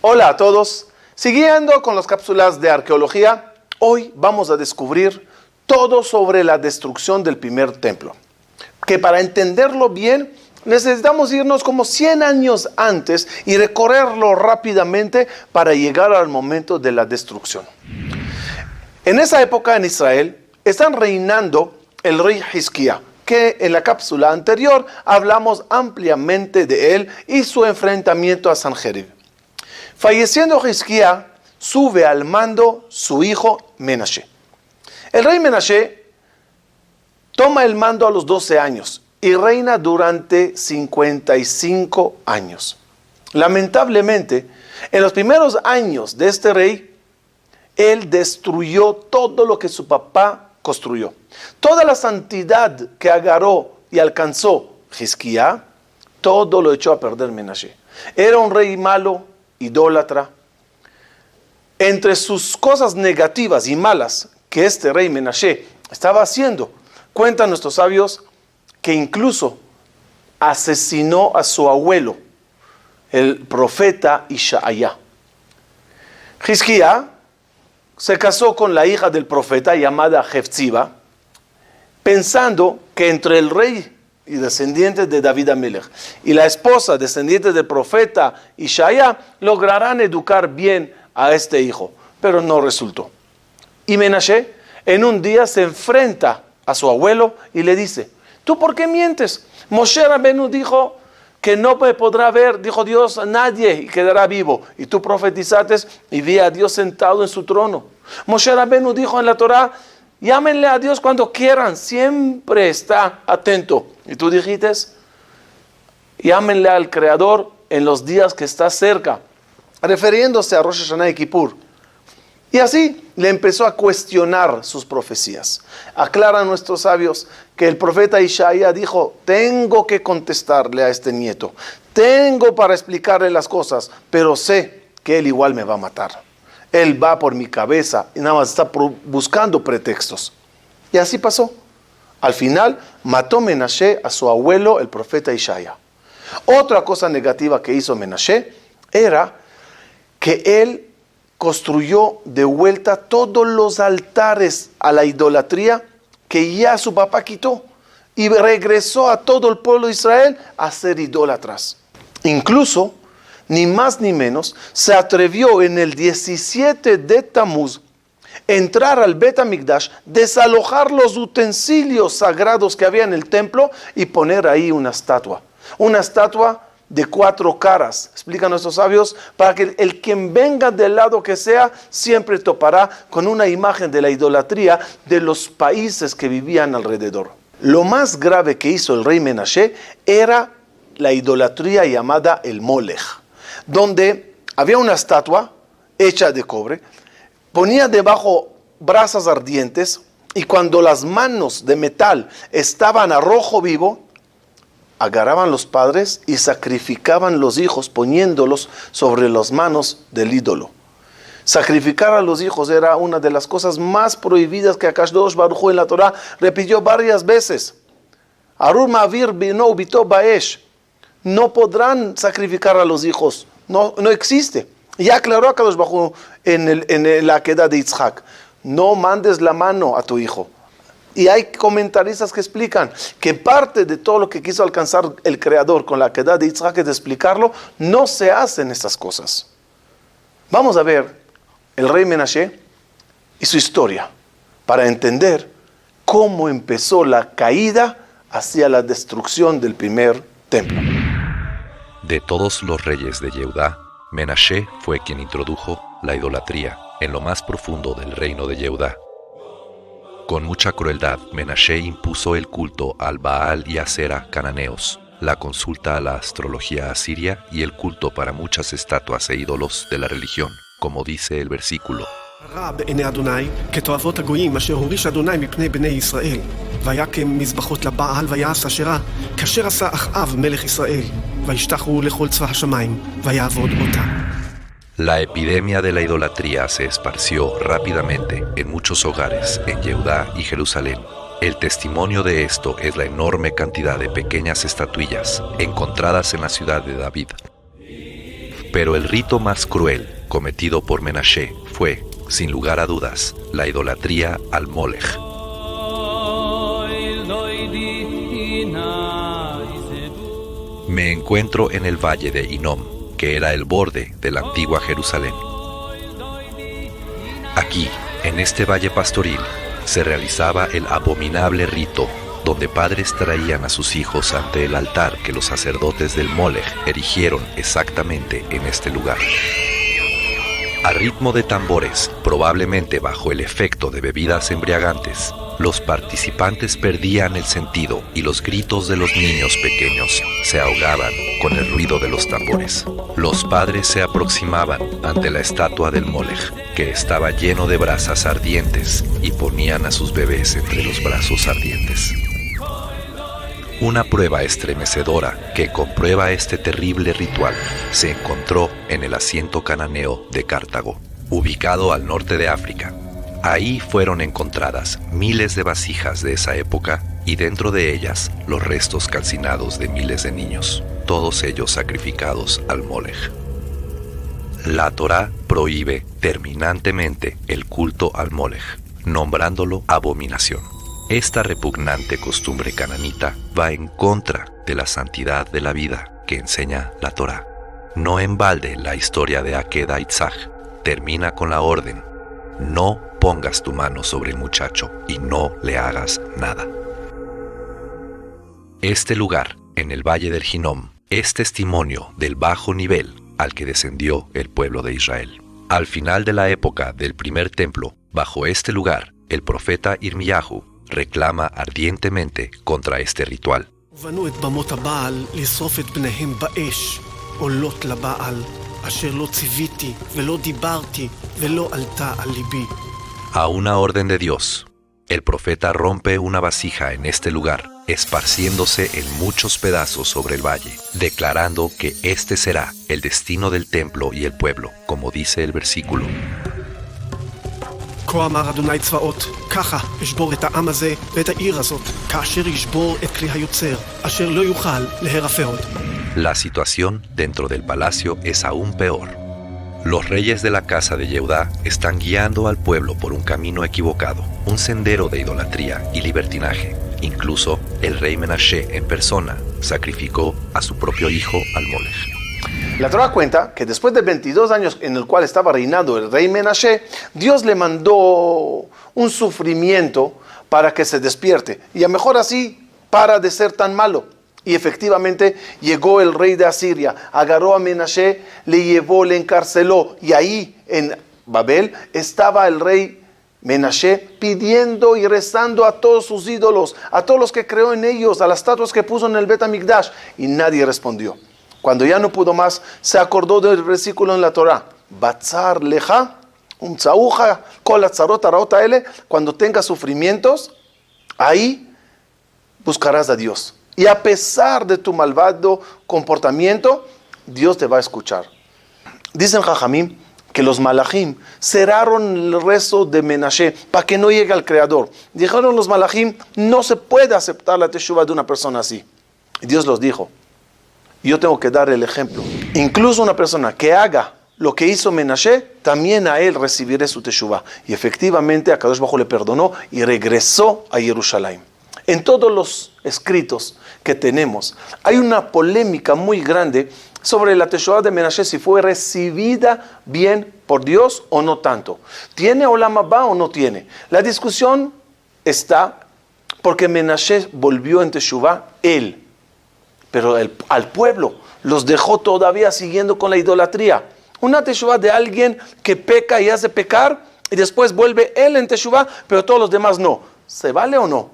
Hola a todos. Siguiendo con las cápsulas de arqueología, hoy vamos a descubrir todo sobre la destrucción del primer templo. Que para entenderlo bien, necesitamos irnos como 100 años antes y recorrerlo rápidamente para llegar al momento de la destrucción. En esa época en Israel están reinando el rey Hizquía, que en la cápsula anterior hablamos ampliamente de él y su enfrentamiento a Sanjerib. Falleciendo Hizquía, sube al mando su hijo Menashe. El rey Menashe toma el mando a los 12 años y reina durante 55 años. Lamentablemente, en los primeros años de este rey, él destruyó todo lo que su papá construyó. Toda la santidad que agarró y alcanzó Hizquía, todo lo echó a perder Menashe. Era un rey malo, idólatra. Entre sus cosas negativas y malas que este rey Menashe estaba haciendo, cuentan nuestros sabios que incluso asesinó a su abuelo, el profeta Ishaya. Hizquía se casó con la hija del profeta llamada Hefziba, pensando que entre el rey y descendiente de David Amelech y la esposa descendiente del profeta Ishaya lograrán educar bien a este hijo, pero no resultó. Y Menashe en un día se enfrenta a su abuelo y le dice: ¿tú por qué mientes? Moshe Rabenu dijo que no podrá ver, dijo Dios, a nadie y quedará vivo. Y tú profetizaste y vi a Dios sentado en su trono. Moshe Rabenu dijo en la Torah: llámenle a Dios cuando quieran, siempre está atento. Y tú dijiste: llámenle al Creador en los días que está cerca, refiriéndose a Rosh Hashanah y Kippur. Y así le empezó a cuestionar sus profecías. Aclaran nuestros sabios que el profeta Ishaya dijo: tengo que contestarle a este nieto, tengo para explicarle las cosas, pero sé que él igual me va a matar. Él va por mi cabeza y nada más está buscando pretextos. Y así pasó. Al final mató Menashe a su abuelo, el profeta Ishaya. Otra cosa negativa que hizo Menashe era que él construyó de vuelta todos los altares a la idolatría que ya su papá quitó y regresó a todo el pueblo de Israel a ser idólatras. Incluso, ni más ni menos, se atrevió en el 17 de Tamuz entrar al Bet HaMikdash, desalojar los utensilios sagrados que había en el templo y poner ahí una estatua de 4 caras, explican nuestros sabios, para que el quien venga del lado que sea, siempre topará con una imagen de la idolatría de los países que vivían alrededor. Lo más grave que hizo el rey Menashe era la idolatría llamada el Molech, donde había una estatua hecha de cobre, ponía debajo brasas ardientes y cuando las manos de metal estaban a rojo vivo, agarraban los padres y sacrificaban los hijos poniéndolos sobre las manos del ídolo. Sacrificar a los hijos era una de las cosas más prohibidas que Akadosh Baruj Hu en la Torah repitió varias veces. Arur ma'avir bino bito ba'esh. No podrán sacrificar a los hijos. No existe. Ya aclaró Akadosh Baruj Hu en la Akedah de Yitzhak: no mandes la mano a tu hijo. Y hay comentaristas que explican que parte de todo lo que quiso alcanzar el Creador con la Akedah de Yitzhak, de explicarlo, no se hacen estas cosas. Vamos a ver el rey Menashe y su historia para entender cómo empezó la caída hacia la destrucción del primer templo. De todos los reyes de Yehudá, Menashe fue quien introdujo la idolatría en lo más profundo del reino de Yehudá. Con mucha crueldad, Menashe impuso el culto al Baal y Asera cananeos, la consulta a la astrología asiria y el culto para muchas estatuas e ídolos de la religión, como dice el versículo. רע בעיני אדוני כתועבות הגויים אשר הוריש אדוני מפני בני ישראל ויקם מזבחות לבעל ויעש אשרה כאשר עשה אחאב מלך ישראל וישתחו לכל צבא השמיים ויעבוד אותם. La epidemia de la idolatría se esparció rápidamente en muchos hogares en Yehudá y Jerusalén. El testimonio de esto es la enorme cantidad de pequeñas estatuillas encontradas en la ciudad de David. Pero el rito más cruel cometido por Menashe fue, sin lugar a dudas, la idolatría al Molech. Me encuentro en el valle de Hinnom, que era el borde de la antigua Jerusalén. Aquí, en este valle pastoril, se realizaba el abominable rito donde padres traían a sus hijos ante el altar que los sacerdotes del Molech erigieron exactamente en este lugar. A ritmo de tambores, probablemente bajo el efecto de bebidas embriagantes, los participantes perdían el sentido y los gritos de los niños pequeños se ahogaban con el ruido de los tambores. Los padres se aproximaban ante la estatua del Molech, que estaba lleno de brasas ardientes, y ponían a sus bebés entre los brazos ardientes. Una prueba estremecedora que comprueba este terrible ritual se encontró en el asiento cananeo de Cartago, ubicado al norte de África. Ahí fueron encontradas miles de vasijas de esa época y dentro de ellas los restos calcinados de miles de niños, todos ellos sacrificados al Molech. La Torá prohíbe terminantemente el culto al Molech, nombrándolo abominación. Esta repugnante costumbre cananita va en contra de la santidad de la vida que enseña la Torá. No en balde la historia de Akeda Itzhak termina con la orden: no pongas tu mano sobre el muchacho y no le hagas nada. Este lugar, en el valle del Hinnom, es testimonio del bajo nivel al que descendió el pueblo de Israel. Al final de la época del primer templo, bajo este lugar, el profeta Irmiyahu reclama ardientemente contra este ritual. ובנו את במות הבעל לשרוף את בניהם באש, עולות לבעל, אשר לא ציוויתי ולא דיברתי ולא עלתה על ליבי. A una orden de Dios, el profeta rompe una vasija en este lugar, esparciéndose en muchos pedazos sobre el valle, declarando que este será el destino del templo y el pueblo, como dice el versículo. כה אמר אדוני צבאות, ככה אשבור את העם הזה ואת העיר הזאת, כאשר ישבור את כלי היוצר, אשר לא יוכל להירפא עוד. La situación dentro del palacio es aún peor. Los reyes de la casa de Yehudá están guiando al pueblo por un camino equivocado, un sendero de idolatría y libertinaje. Incluso el rey Menashe en persona sacrificó a su propio hijo al Molech. La Torá cuenta que después de 22 años en el cual estaba reinando el rey Menashe, Dios le mandó un sufrimiento para que se despierte. Y a mejor así para de ser tan malo. Y efectivamente llegó el rey de Asiria, agarró a Menashe, le llevó, le encarceló. Y ahí en Babel estaba el rey Menashe pidiendo y rezando a todos sus ídolos, a todos los que creó en ellos, a las estatuas que puso en el Bet HaMikdash. Y nadie respondió. Cuando ya no pudo más, se acordó del versículo en la Torá. Batzar leja, tzauja, kol atzarot haraot haele. Cuando tengas sufrimientos, ahí buscarás a Dios. Y a pesar de tu malvado comportamiento, Dios te va a escuchar. Dicen Jajamim que los malachim cerraron el rezo de Menashe para que no llegue al Creador. Dijeron los malachim, no se puede aceptar la teshuva de una persona así. Y Dios los dijo, yo tengo que dar el ejemplo. Incluso una persona que haga lo que hizo Menashe, también a él recibiré su teshuva. Y efectivamente a Kadosh Baruj Hu le perdonó y regresó a Jerusalén. En todos los escritos que tenemos, hay una polémica muy grande sobre la teshuva de Menashe, si fue recibida bien por Dios o no tanto. ¿Tiene Olam Haba o no tiene? La discusión está porque Menashe volvió en teshuva él. Pero al pueblo los dejó todavía siguiendo con la idolatría. Una teshuva de alguien que peca y hace pecar y después vuelve él en teshuva, pero todos los demás no. ¿Se vale o no?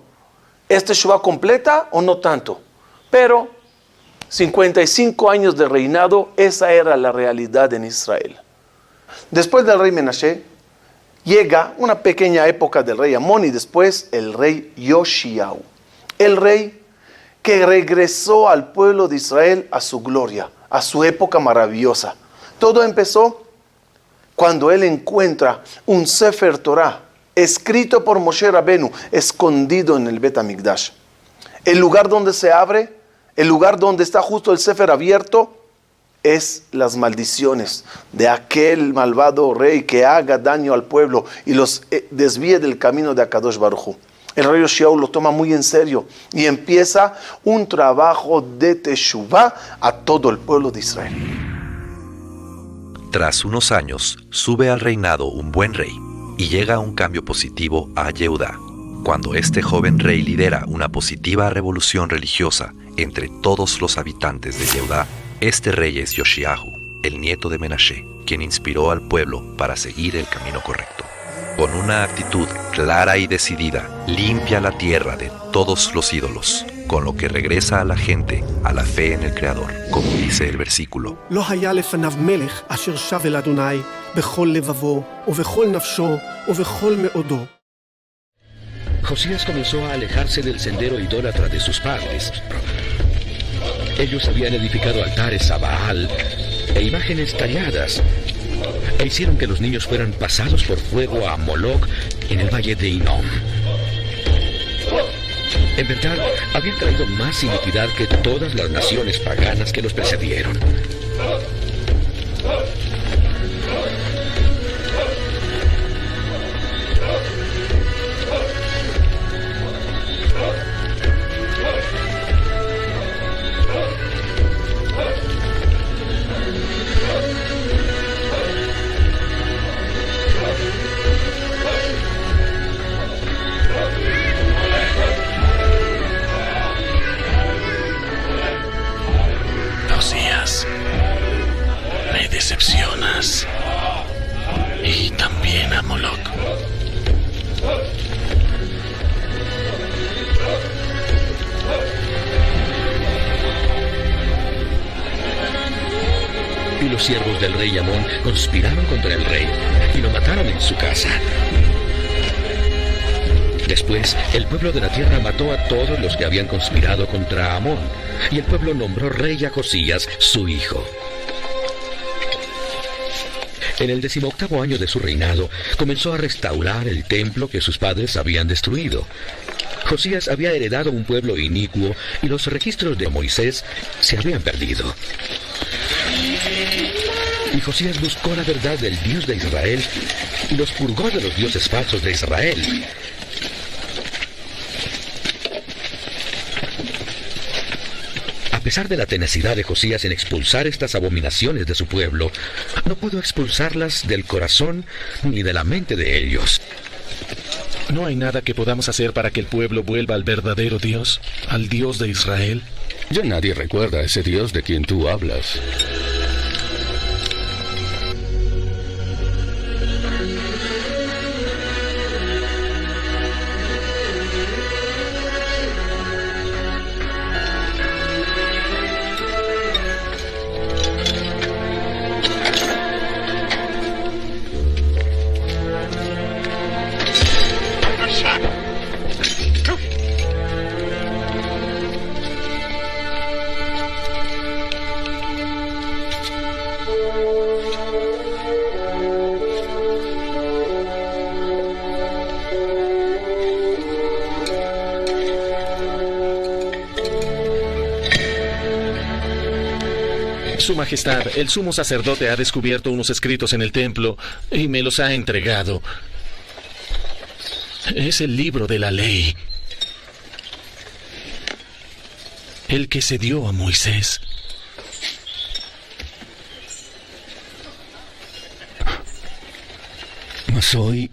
¿Es teshuva completa o no tanto? Pero 55 años de reinado, esa era la realidad en Israel. Después del rey Menashe, llega una pequeña época del rey Amón y después el rey Yoshiau. El rey que regresó al pueblo de Israel a su gloria, a su época maravillosa. Todo empezó cuando él encuentra un Sefer Torah escrito por Moshe Rabenu, escondido en el Bet HaMikdash. El lugar donde se abre, el lugar donde está justo el Sefer abierto, es las maldiciones de aquel malvado rey que haga daño al pueblo y los desvíe del camino de Akadosh Baruj Hu. El rey Yoshiyahu lo toma muy en serio y empieza un trabajo de teshuvá a todo el pueblo de Israel. Tras unos años, sube al reinado un buen rey y llega un cambio positivo a Yehudá, cuando este joven rey lidera una positiva revolución religiosa entre todos los habitantes de Yehudá. Este rey es Yoshiyahu, el nieto de Menashe, quien inspiró al pueblo para seguir el camino correcto. Con una actitud clara y decidida, limpia la tierra de todos los ídolos, con lo que regresa a la gente a la fe en el Creador, como dice el versículo. לא היה לפניו מלך אשר שב אל אדוני בכל לבבו ובכל נפשו ובכל מאודו. Josías comenzó a alejarse del sendero idólatra de sus padres. Ellos habían edificado altares a Baal e imágenes talladas, e hicieron que los niños fueran pasados por fuego a Moloc en el valle de Hinnom. En verdad, habían traído más iniquidad que todas las naciones paganas que los precedieron. Josías, me decepcionas. Y también a Moloc. Y los siervos del rey Amón conspiraron contra el rey y lo mataron en su casa. Después, el pueblo de la tierra mató a todos los que habían conspirado contra Amón, y el pueblo nombró rey a Josías, su hijo. En el 18º año de su reinado, comenzó a restaurar el templo que sus padres habían destruido. Josías había heredado un pueblo inicuo y los registros de Moisés se habían perdido. Y Josías buscó la verdad del Dios de Israel y los purgó de los dioses falsos de Israel. A pesar de la tenacidad de Josías en expulsar estas abominaciones de su pueblo, no pudo expulsarlas del corazón ni de la mente de ellos. ¿No hay nada que podamos hacer para que el pueblo vuelva al verdadero Dios, al Dios de Israel? Ya nadie recuerda a ese Dios de quien tú hablas. Su Majestad, el sumo sacerdote ha descubierto unos escritos en el templo y me los ha entregado. Es el libro de la ley, el que se dio a Moisés. Mas hoy...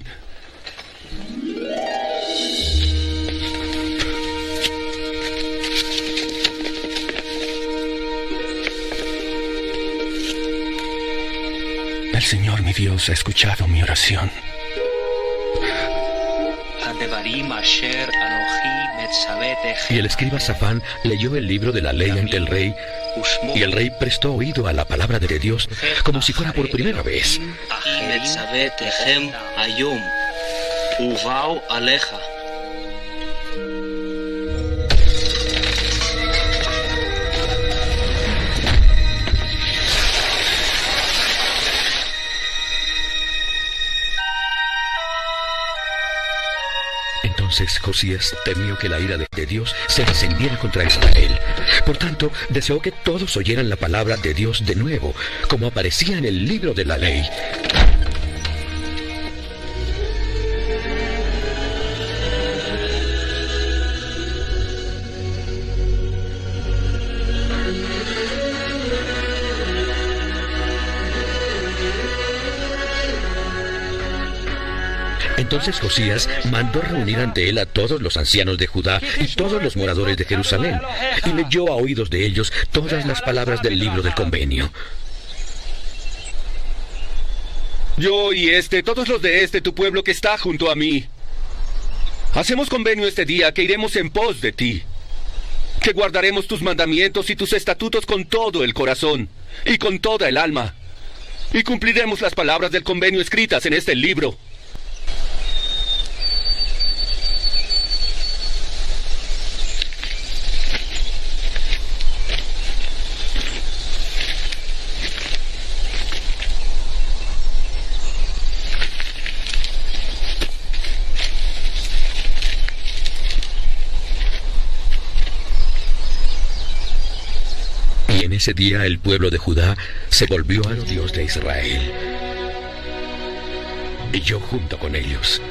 El Señor mi Dios ha escuchado mi oración. Y el escriba Safán leyó el libro de la ley ante el rey, y el rey prestó oído a la palabra de Dios como si fuera por primera vez. Entonces Entonces Josías temió que la ira de Dios se encendiera contra Israel. Por tanto, deseó que todos oyeran la palabra de Dios de nuevo, como aparecía en el libro de la ley. Entonces Josías mandó reunir ante él a todos los ancianos de Judá y todos los moradores de Jerusalén, y leyó a oídos de ellos todas las palabras del libro del convenio. Yo y todos los de tu pueblo que está junto a mí, hacemos convenio este día que iremos en pos de ti, que guardaremos tus mandamientos y tus estatutos con todo el corazón y con toda el alma, y cumpliremos las palabras del convenio escritas en este libro. En ese día el pueblo de Judá se volvió al Dios de Israel, y yo junto con ellos.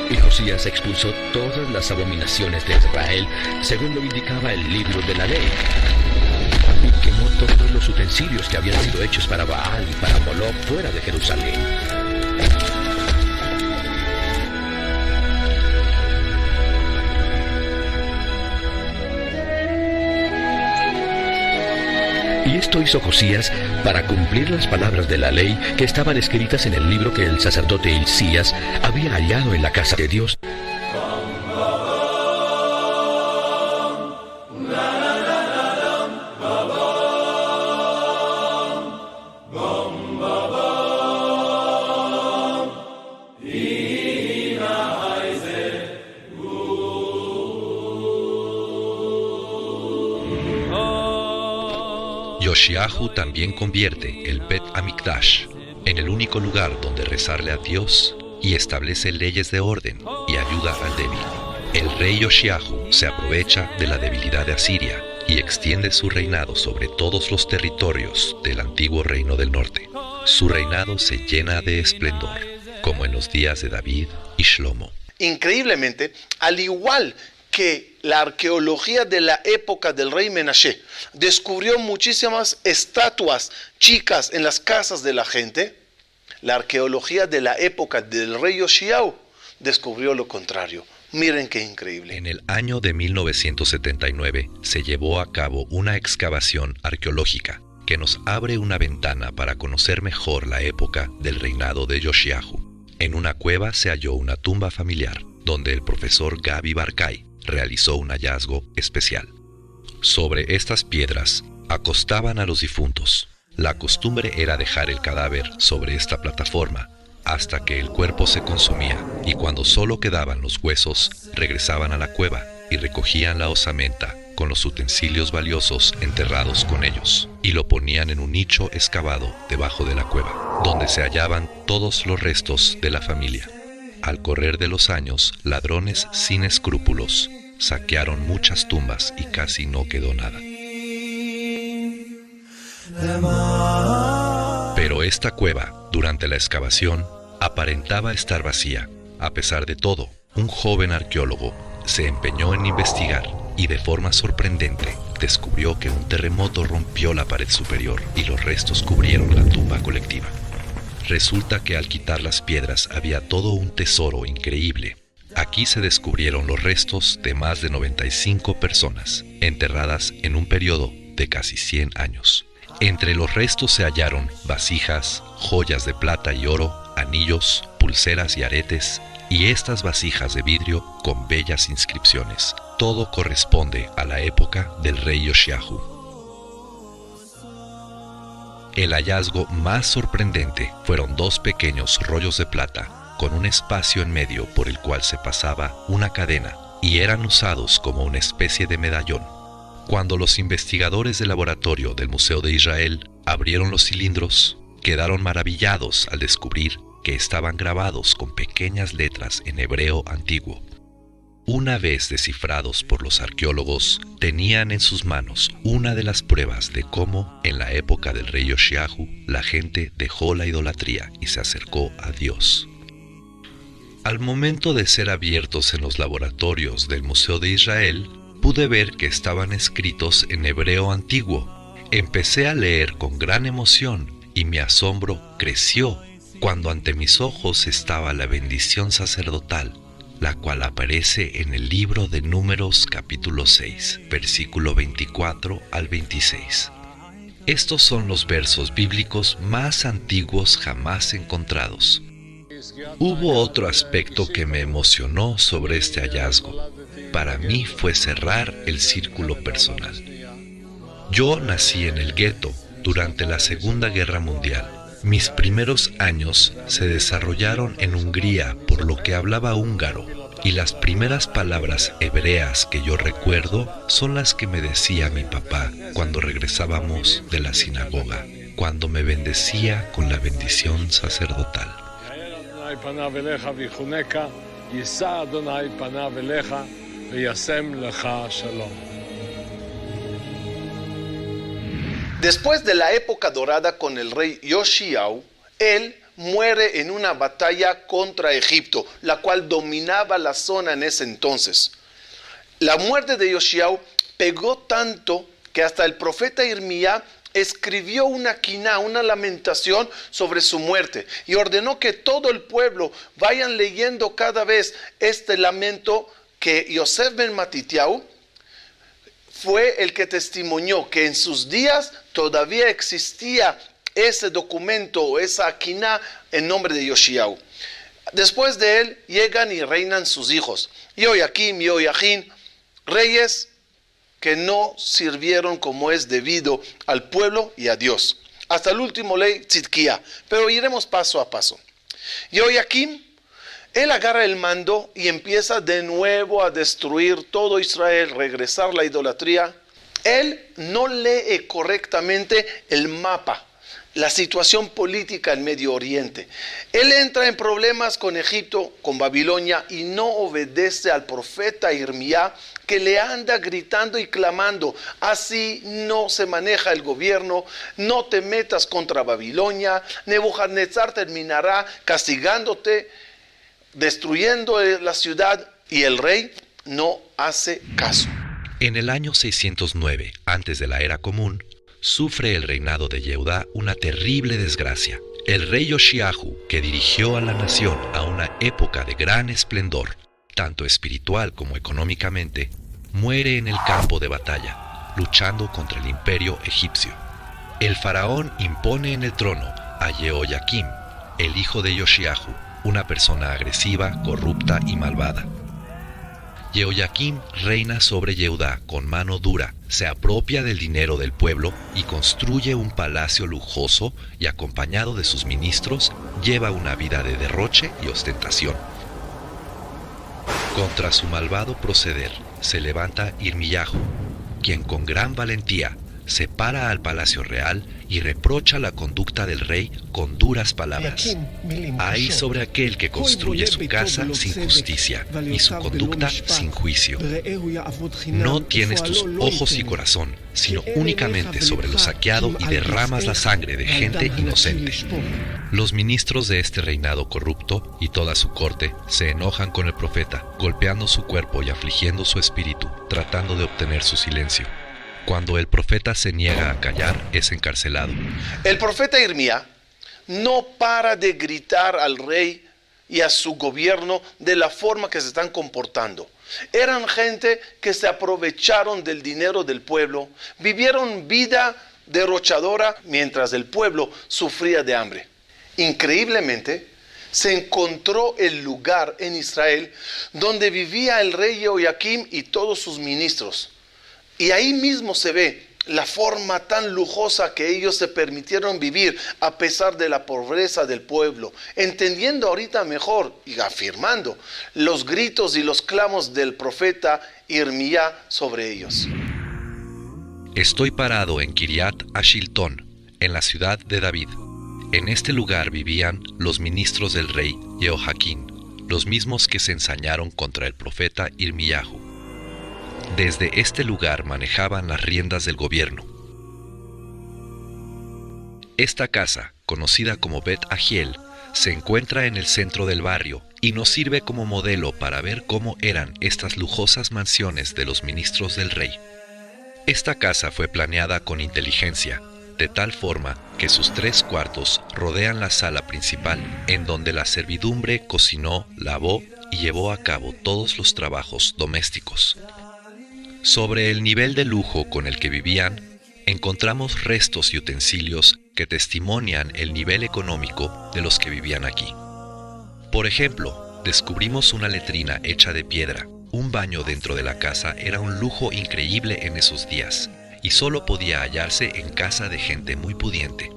Y Josías expulsó todas las abominaciones de Israel, según lo indicaba el libro de la ley, y quemó todos los utensilios que habían sido hechos para Baal y para Moloc fuera de Jerusalén. Y esto hizo Josías para cumplir las palabras de la ley que estaban escritas en el libro que el sacerdote Hilcías había hallado en la casa de Dios. Yoshiahu también convierte el Bet Amikdash en el único lugar donde rezarle a Dios y establece leyes de orden y ayuda al débil. El rey Yoshiahu se aprovecha de la debilidad de Asiria y extiende su reinado sobre todos los territorios del antiguo reino del norte. Su reinado se llena de esplendor, como en los días de David y Shlomo. Increíblemente, al igual que la arqueología de la época del rey Menashe descubrió muchísimas estatuas chicas en las casas de la gente, la arqueología de la época del rey Yoshiahu descubrió lo contrario. Miren qué increíble. En el año de 1979 se llevó a cabo una excavación arqueológica que nos abre una ventana para conocer mejor la época del reinado de Yoshiahu. En una cueva se halló una tumba familiar, donde el profesor Gaby Barkay realizó un hallazgo especial. Sobre estas piedras acostaban a los difuntos. La costumbre era dejar el cadáver sobre esta plataforma hasta que el cuerpo se consumía, y cuando solo quedaban los huesos, regresaban a la cueva y recogían la osamenta con los utensilios valiosos enterrados con ellos, y lo ponían en un nicho excavado debajo de la cueva, donde se hallaban todos los restos de la familia. Al correr de los años, ladrones sin escrúpulos saquearon muchas tumbas y casi no quedó nada. Pero esta cueva, durante la excavación, aparentaba estar vacía. A pesar de todo, un joven arqueólogo se empeñó en investigar y de forma sorprendente descubrió que un terremoto rompió la pared superior y los restos cubrieron la tumba colectiva. Resulta que al quitar las piedras había todo un tesoro increíble. Aquí se descubrieron los restos de más de 95 personas, enterradas en un periodo de casi 100 años. Entre los restos se hallaron vasijas, joyas de plata y oro, anillos, pulseras y aretes, y estas vasijas de vidrio con bellas inscripciones. Todo corresponde a la época del rey Yoshiahu. El hallazgo más sorprendente fueron dos pequeños rollos de plata con un espacio en medio por el cual se pasaba una cadena y eran usados como una especie de medallón. Cuando los investigadores del laboratorio del Museo de Israel abrieron los cilindros, quedaron maravillados al descubrir que estaban grabados con pequeñas letras en hebreo antiguo. Una vez descifrados por los arqueólogos, tenían en sus manos una de las pruebas de cómo, en la época del rey Yoshiahu, la gente dejó la idolatría y se acercó a Dios. Al momento de ser abiertos en los laboratorios del Museo de Israel, pude ver que estaban escritos en hebreo antiguo. Empecé a leer con gran emoción y mi asombro creció cuando ante mis ojos estaba la bendición sacerdotal, la cual aparece en el libro de Números capítulo 6, versículo 24 al 26. Estos son los versos bíblicos más antiguos jamás encontrados. Hubo otro aspecto que me emocionó sobre este hallazgo. Para mí fue cerrar el círculo personal. Yo nací en el gueto durante la Segunda Guerra Mundial. Mis primeros años se desarrollaron en Hungría, por lo que hablaba húngaro, y las primeras palabras hebreas que yo recuerdo son las que me decía mi papá cuando regresábamos de la sinagoga, cuando me bendecía con la bendición sacerdotal. Después de la época dorada con el rey Yoshiahu, él muere en una batalla contra Egipto, la cual dominaba la zona en ese entonces. La muerte de Yoshiahu pegó tanto que hasta el profeta Irmías escribió una quiná, una lamentación sobre su muerte, y ordenó que todo el pueblo vayan leyendo cada vez este lamento que Yosef ben Matitiahu fue el que testimonió que en sus días todavía existía ese documento, esa quiná en nombre de Yoshiahu. Después de él llegan y reinan sus hijos, Yoyakim, Yoyachin, reyes que no sirvieron como es debido al pueblo y a Dios. Hasta el último rey Tzidkía, pero iremos paso a paso. Yoyakim, él agarra el mando y empieza de nuevo a destruir todo Israel, regresar la idolatría. Él no lee correctamente el mapa, la situación política en Medio Oriente. Él entra en problemas con Egipto, con Babilonia, y no obedece al profeta Irmías, que le anda gritando y clamando: así no se maneja el gobierno, no te metas contra Babilonia, Nebuchadnezzar terminará castigándote, destruyendo la ciudad, y el rey no hace caso. En el año 609, antes de la era común, sufre el reinado de Yehudá una terrible desgracia. El rey Yoshiahu, que dirigió a la nación a una época de gran esplendor, tanto espiritual como económicamente, muere en el campo de batalla, luchando contra el imperio egipcio. El faraón impone en el trono a Yehoyakim, el hijo de Yoshiahu, una persona agresiva, corrupta y malvada. Yehoyakim reina sobre Yehudá con mano dura, se apropia del dinero del pueblo y construye un palacio lujoso, y acompañado de sus ministros lleva una vida de derroche y ostentación. Contra su malvado proceder se levanta Irmiyahu, quien con gran valentía se para al palacio real y reprocha la conducta del rey con duras palabras. Hay sobre aquel que construye su casa sin justicia y su conducta sin juicio. No tienes tus ojos y corazón, sino únicamente sobre lo saqueado, y derramas la sangre de gente inocente. Los ministros de este reinado corrupto y toda su corte se enojan con el profeta, golpeando su cuerpo y afligiendo su espíritu, tratando de obtener su silencio. Cuando el profeta se niega a callar, es encarcelado. El profeta Irmías no para de gritar al rey y a su gobierno de la forma que se están comportando. Eran gente que se aprovecharon del dinero del pueblo, vivieron vida derrochadora mientras el pueblo sufría de hambre. Increíblemente, se encontró el lugar en Israel donde vivía el rey Jehoiakim y todos sus ministros. Y ahí mismo se ve la forma tan lujosa que ellos se permitieron vivir a pesar de la pobreza del pueblo, entendiendo ahorita mejor y afirmando los gritos y los clamos del profeta Irmías sobre ellos. Estoy parado en Kiriat Ashiltón, en la ciudad de David. En este lugar vivían los ministros del rey Jehoiaquín, los mismos que se ensañaron contra el profeta Irmiyahu. Desde este lugar manejaban las riendas del gobierno. Esta casa, conocida como Bet Ahiel, se encuentra en el centro del barrio y nos sirve como modelo para ver cómo eran estas lujosas mansiones de los ministros del rey. Esta casa fue planeada con inteligencia, de tal forma que sus 3 cuartos rodean la sala principal, en donde la servidumbre cocinó, lavó y llevó a cabo todos los trabajos domésticos. Sobre el nivel de lujo con el que vivían, encontramos restos y utensilios que testimonian el nivel económico de los que vivían aquí. Por ejemplo, descubrimos una letrina hecha de piedra. Un baño dentro de la casa era un lujo increíble en esos días, y solo podía hallarse en casa de gente muy pudiente.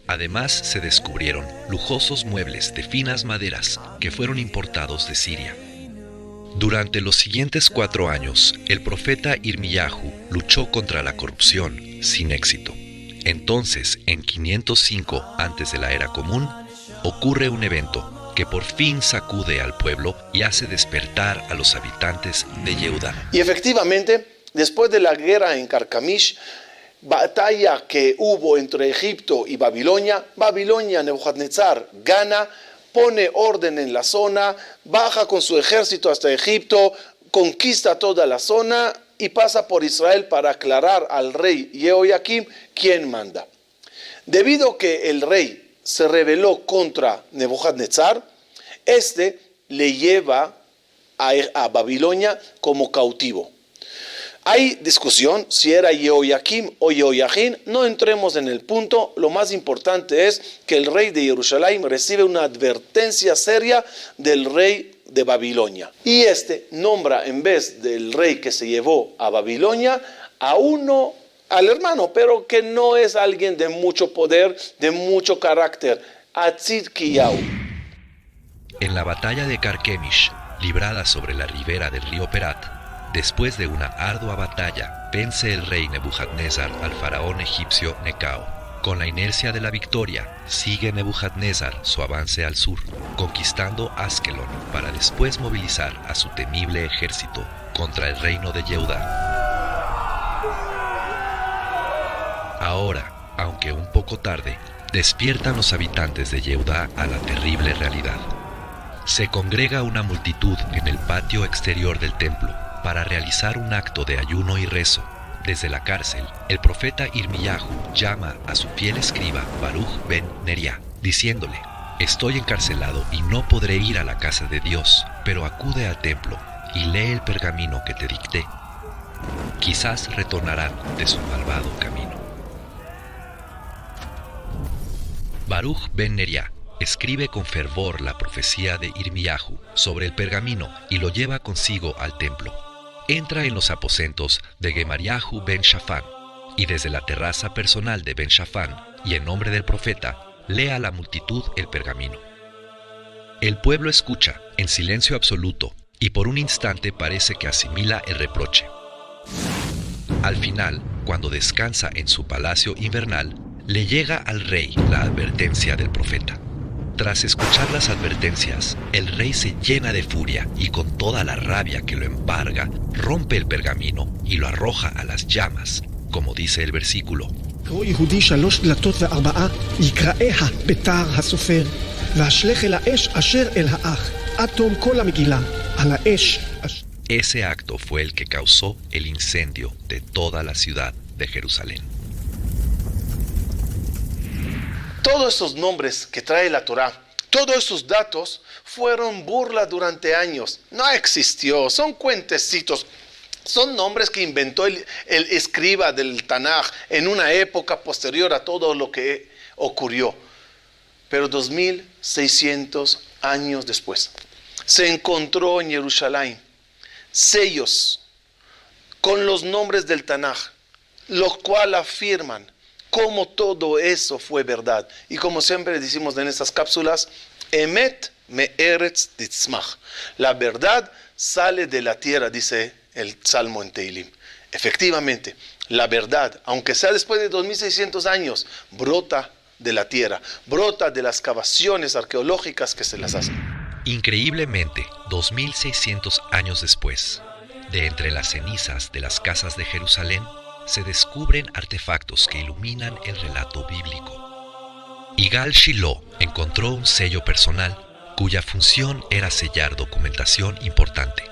Además, se descubrieron lujosos muebles de finas maderas que fueron importados de Siria. Durante los siguientes 4 años, el profeta Irmiyahu luchó contra la corrupción sin éxito. Entonces, en 505 antes de la era común, ocurre un evento que por fin sacude al pueblo y hace despertar a los habitantes de Yehudá. Y efectivamente, después de la guerra en Carcamish, batalla que hubo entre Egipto y Babilonia, Nebuchadnezzar gana, pone orden en la zona, baja con su ejército hasta Egipto, conquista toda la zona y pasa por Israel para aclarar al rey Jehoiakim quién manda. Debido a que el rey se rebeló contra Nebuchadnezzar, este le lleva a Babilonia como cautivo. Hay discusión si era Jehoiakim o Jehoiachin, no entremos en el punto, lo más importante es que el rey de Jerusalén recibe una advertencia seria del rey de Babilonia. Y este nombra, en vez del rey que se llevó a Babilonia, al hermano, pero que no es alguien de mucho poder, de mucho carácter, a Tzidkiyahu. En la batalla de Carquemish, librada sobre la ribera del río Perat, después de una ardua batalla, vence el rey Nebuchadnezzar al faraón egipcio Necao. Con la inercia de la victoria, sigue Nebuchadnezzar su avance al sur, conquistando Askelon para después movilizar a su temible ejército contra el reino de Yehudá. Ahora, aunque un poco tarde, despiertan los habitantes de Yehudá a la terrible realidad. Se congrega una multitud en el patio exterior del templo para realizar un acto de ayuno y rezo. Desde la cárcel, el profeta Irmiyahu llama a su fiel escriba Baruch ben Neria, diciéndole: «Estoy encarcelado y no podré ir a la casa de Dios, pero acude al templo y lee el pergamino que te dicté. Quizás retornarán de su malvado camino». Baruch ben Neria escribe con fervor la profecía de Irmiyahu sobre el pergamino y lo lleva consigo al templo. Entra en los aposentos de Gemariahu ben Shafán y desde la terraza personal de ben Shafán y en nombre del profeta lee a la multitud el pergamino. El pueblo escucha en silencio absoluto y por un instante parece que asimila el reproche. Al final, cuando descansa en su palacio invernal, le llega al rey la advertencia del profeta. Tras escuchar las advertencias, el rey se llena de furia y con toda la rabia que lo embarga, rompe el pergamino y lo arroja a las llamas, como dice el versículo. קרוא יהודי 3 דלתות ו4 יקראיה בתער הסופר והשלך אל האש אשר אל האח עד תום כל המגילה על האש. Ese acto fue el que causó el incendio de toda la ciudad de Jerusalén. Todos esos nombres que trae la Torá, todos esos datos fueron burla durante años. No existió, son cuentecitos. Son nombres que inventó el escriba del Tanaj en una época posterior a todo lo que ocurrió. Pero 2600 años después, se encontró en Jerusalén sellos con los nombres del Tanaj, los cuales afirman cómo todo eso fue verdad. Y como siempre decimos en estas cápsulas, Emet me'eretz titzmach. La verdad sale de la tierra, dice el Salmo en Teilim. Efectivamente, la verdad, aunque sea después de 2600 años, brota de la tierra, brota de las excavaciones arqueológicas que se las hacen. Increíblemente, 2600 años después, de entre las cenizas de las casas de Jerusalén, se descubren artefactos que iluminan el relato bíblico. Igal Shiloh encontró un sello personal cuya función era sellar documentación importante.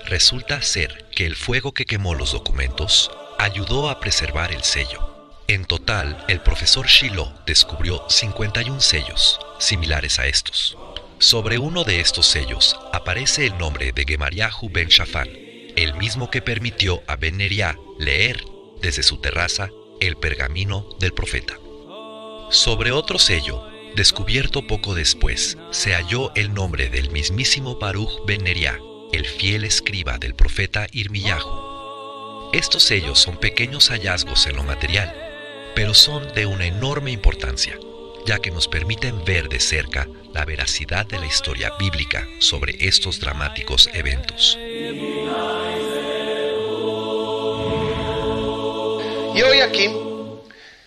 Resulta ser que el fuego que quemó los documentos ayudó a preservar el sello. En total, el profesor Shiloh descubrió 51 sellos similares a estos. Sobre uno de estos sellos aparece el nombre de Gemariahu ben Shafan, el mismo que permitió a Ben Neriah leer desde su terraza el pergamino del profeta. Sobre otro sello, descubierto poco después, se halló el nombre del mismísimo Baruch ben Neriah, el fiel escriba del profeta Irmiyahu. Estos sellos son pequeños hallazgos en lo material, pero son de una enorme importancia, ya que nos permiten ver de cerca la veracidad de la historia bíblica sobre estos dramáticos eventos. Y hoy aquí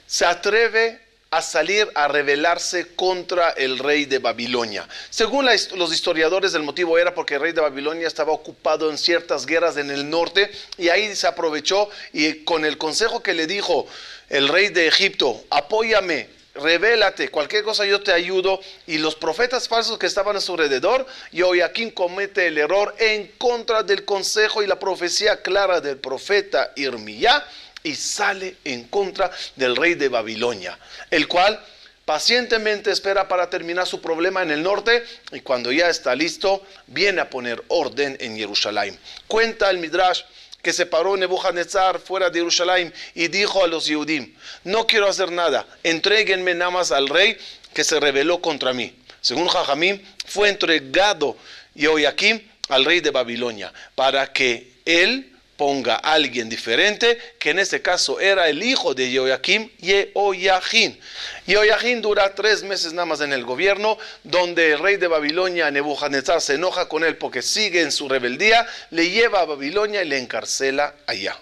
se atreve a salir a rebelarse contra el rey de Babilonia. Según los historiadores, el motivo era porque el rey de Babilonia estaba ocupado en ciertas guerras en el norte y ahí se aprovechó y con el consejo que le dijo el rey de Egipto, apóyame, rebélate, cualquier cosa yo te ayudo, y los profetas falsos que estaban a su alrededor, y Jehoiaquín comete el error en contra del consejo y la profecía clara del profeta Irmiyá, y sale en contra del rey de Babilonia, el cual pacientemente espera para terminar su problema en el norte, y cuando ya está listo, viene a poner orden en Jerusalén. Cuenta el Midrash que se paró Nebuchadnezzar fuera de Jerusalén y dijo a los Yehudim, no quiero hacer nada, entréguenme nada más al rey que se rebeló contra mí. Según Jajamim, fue entregado Jehoiaquín al rey de Babilonia para que él ponga a alguien diferente, que en este caso era el hijo de Jehoiaquín, Jehoiachin. Jehoiachin dura 3 meses nada más en el gobierno, donde el rey de Babilonia, Nebuchadnezzar, se enoja con él porque sigue en su rebeldía, le lleva a Babilonia y le encarcela allá.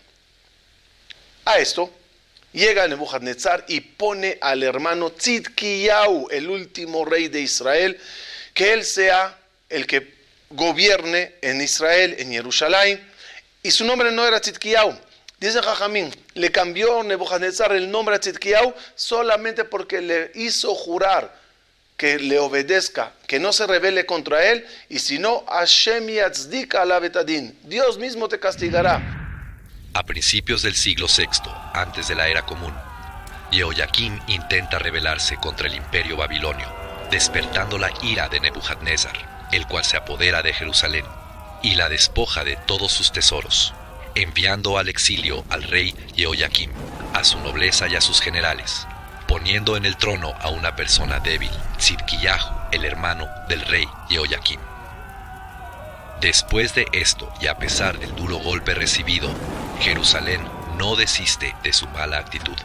A esto llega Nebuchadnezzar y pone al hermano Tzidkiyahu, el último rey de Israel, que él sea el que gobierne en Israel, en Jerusalén. Y su nombre no era Tzidkiyahu. Dice Jajamín, le cambió Nebuchadnezzar el nombre a Tzidkiyahu solamente porque le hizo jurar que le obedezca, que no se rebele contra él, y si no, Hashem yatzdika ala betadin, Dios mismo te castigará. A principios del siglo VI, antes de la era común, Jehoiaquín intenta rebelarse contra el imperio babilonio, despertando la ira de Nebuchadnezzar, el cual se apodera de Jerusalén y la despoja de todos sus tesoros, enviando al exilio al rey Jehoiaquín, a su nobleza y a sus generales, poniendo en el trono a una persona débil, Tzidkiyahu, el hermano del rey Jehoiaquín. Después de esto, y a pesar del duro golpe recibido, Jerusalén no desiste de su mala actitud.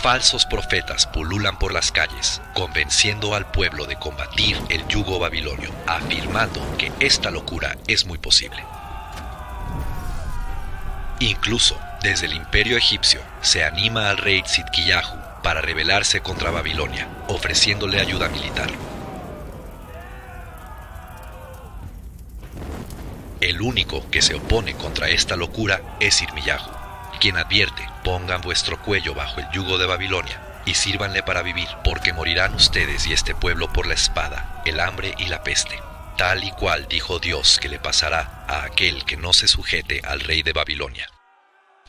Falsos profetas pululan por las calles, convenciendo al pueblo de combatir el yugo babilonio, afirmando que esta locura es muy posible. Incluso, desde el imperio egipcio, se anima al rey Tzidkiyahu para rebelarse contra Babilonia, ofreciéndole ayuda militar. El único que se opone contra esta locura es Irmiyahu, quien advierte, pongan vuestro cuello bajo el yugo de Babilonia y sírvanle para vivir, porque morirán ustedes y este pueblo por la espada, el hambre y la peste, tal y cual dijo Dios que le pasará a aquel que no se sujete al rey de Babilonia.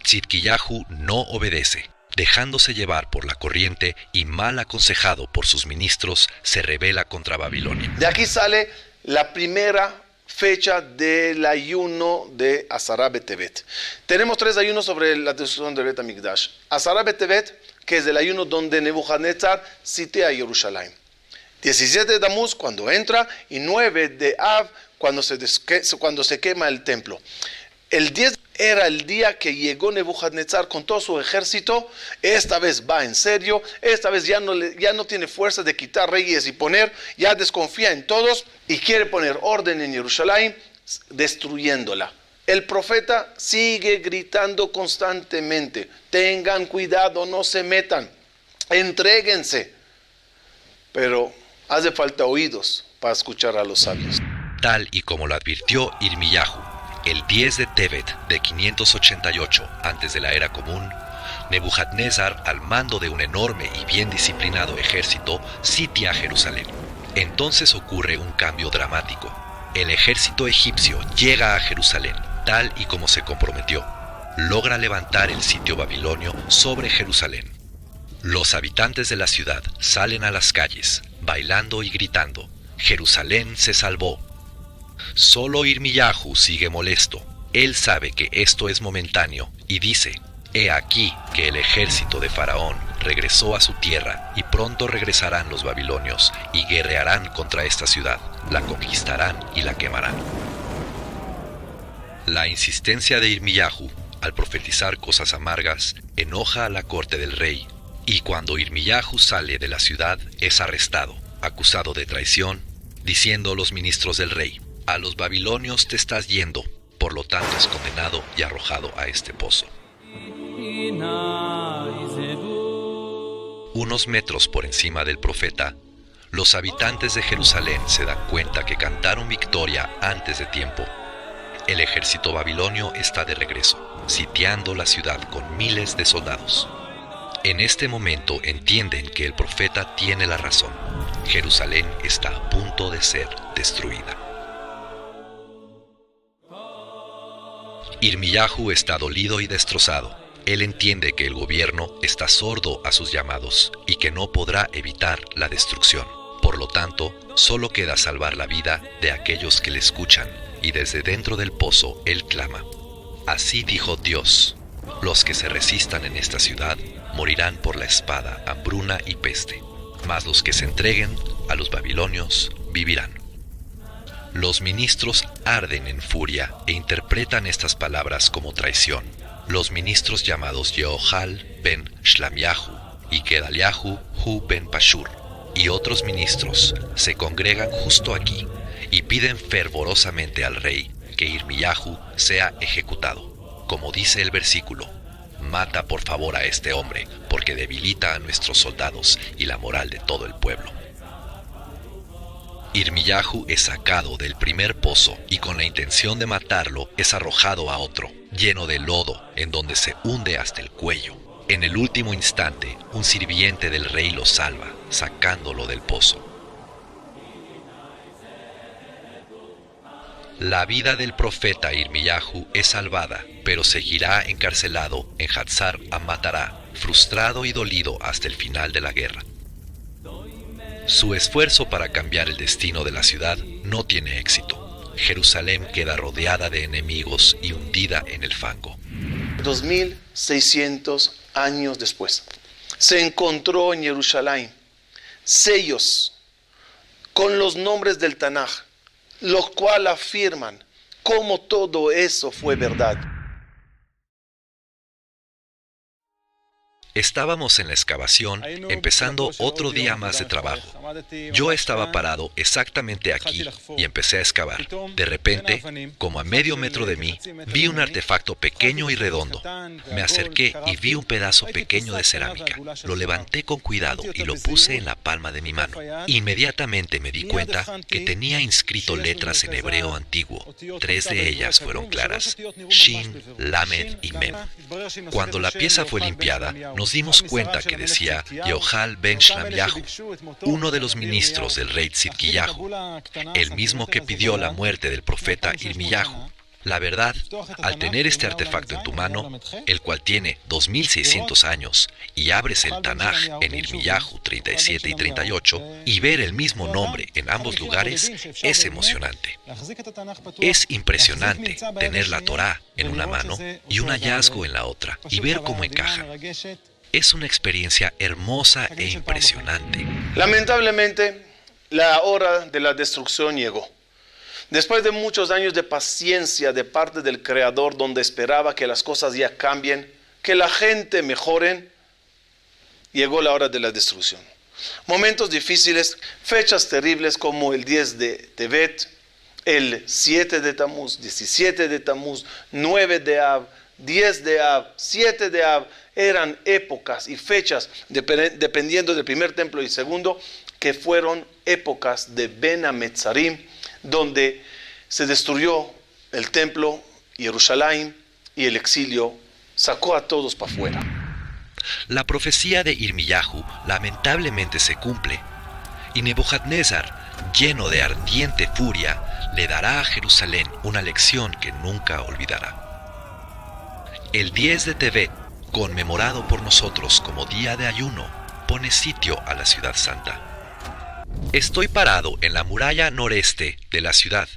Tzidkiyahu no obedece, dejándose llevar por la corriente y mal aconsejado por sus ministros, se rebela contra Babilonia. De aquí sale la primera fecha del ayuno de Asara B'Tevet. Tenemos 3 ayunos sobre la destrucción del Bet HaMikdash. Asara B'Tevet, que es el ayuno donde Nebuchadnezzar sitea Jerusalén. 17 de Tamuz, cuando entra, y 9 de Av, cuando se quema el templo. El 10 era el día que llegó Nebuchadnezzar con todo su ejército. Esta vez va en serio, esta vez ya no tiene fuerza de quitar reyes y poner, ya desconfía en todos y quiere poner orden en Jerusalén, destruyéndola. El profeta sigue gritando constantemente, tengan cuidado, no se metan. Entréguense. Pero hace falta oídos para escuchar a los sabios. Tal y como lo advirtió Irmiyahu, el 10 de Tevet de 588 antes de la era común, Nebuchadnezzar, al mando de un enorme y bien disciplinado ejército, sitia Jerusalén. Entonces ocurre un cambio dramático. El ejército egipcio llega a Jerusalén, tal y como se comprometió. Logra levantar el sitio babilonio sobre Jerusalén. Los habitantes de la ciudad salen a las calles, bailando y gritando: «Jerusalén se salvó». Solo Irmiyahu sigue molesto. Él sabe que esto es momentáneo y dice: «He aquí que el ejército de Faraón regresó a su tierra y pronto regresarán los babilonios y guerrearán contra esta ciudad, la conquistarán y la quemarán». La insistencia de Irmiyahu al profetizar cosas amargas enoja a la corte del rey, y cuando Irmiyahu sale de la ciudad es arrestado, acusado de traición, diciendo los ministros del rey: «A los babilonios te estás yendo, por lo tanto es condenado y arrojado a este pozo». Unos metros por encima del profeta, los habitantes de Jerusalén se dan cuenta que cantaron victoria antes de tiempo. El ejército babilonio está de regreso, sitiando la ciudad con miles de soldados. En este momento entienden que el profeta tiene la razón. Jerusalén está a punto de ser destruida. Irmiyahu está dolido y destrozado. Él entiende que el gobierno está sordo a sus llamados y que no podrá evitar la destrucción. Por lo tanto, solo queda salvar la vida de aquellos que le escuchan, y desde dentro del pozo él clama: «Así dijo Dios, los que se resistan en esta ciudad morirán por la espada, hambruna y peste, mas los que se entreguen a los babilonios vivirán». Los ministros arden en furia e interpretan estas palabras como traición. Los ministros llamados Yehohal ben Shlamiyahu y Gedaliahu hu ben Pashur y otros ministros se congregan justo aquí y piden fervorosamente al rey que Irmiyahu sea ejecutado. Como dice el versículo: «Mata por favor a este hombre, porque debilita a nuestros soldados y la moral de todo el pueblo». Irmiyahu es sacado del primer pozo y con la intención de matarlo es arrojado a otro, lleno de lodo, en donde se hunde hasta el cuello. En el último instante, un sirviente del rey lo salva, sacándolo del pozo. La vida del profeta Irmiyahu es salvada, pero seguirá encarcelado en Hatzar Amatara, frustrado y dolido hasta el final de la guerra. Su esfuerzo para cambiar el destino de la ciudad no tiene éxito. Jerusalén queda rodeada de enemigos y hundida en el fango. 2600 años después, se encontró en Jerusalén sellos con los nombres del Tanaj, los cuales afirman cómo todo eso fue verdad. Estábamos en la excavación, empezando otro día más de trabajo. Yo estaba parado exactamente aquí y empecé a excavar. De repente, como a medio metro de mí, vi un artefacto pequeño y redondo. Me acerqué y vi un pedazo pequeño de cerámica. Lo levanté con cuidado y lo puse en la palma de mi mano. Inmediatamente me di cuenta que tenía inscrito letras en hebreo antiguo. 3 de ellas fueron claras: Shin, Lamed y Mem. Cuando la pieza fue limpiada, nos dimos cuenta que decía Yehohal ben Shlamiyahu, uno de los ministros del rey Tzidkiyahu, el mismo que pidió la muerte del profeta Irmiyahu. La verdad, al tener este artefacto en tu mano, el cual tiene 2600 años, y abres el Tanaj en Irmiyahu 37 y 38, y ver el mismo nombre en ambos lugares, es emocionante. Es impresionante tener la Torá en una mano y un hallazgo en la otra, y ver cómo encajan. Es una experiencia hermosa e impresionante. Lamentablemente, la hora de la destrucción llegó. Después de muchos años de paciencia de parte del Creador, donde esperaba que las cosas ya cambien, que la gente mejoren, llegó la hora de la destrucción. Momentos difíciles, fechas terribles como el 10 de Tevet, el 7 de Tamuz, 17 de Tamuz, 9 de Av, 10 de Av, 7 de Av, eran épocas y fechas, dependiendo del primer templo y segundo, que fueron épocas de Ben Hametzarim, donde se destruyó el templo, Jerusalén, y el exilio sacó a todos para afuera. La profecía de Irmiyahu lamentablemente se cumple, y Nebuchadnezzar, lleno de ardiente furia, le dará a Jerusalén una lección que nunca olvidará. El 10 de Tevet, conmemorado por nosotros como día de ayuno, pone sitio a la ciudad santa. Estoy parado en la muralla noreste de la ciudad.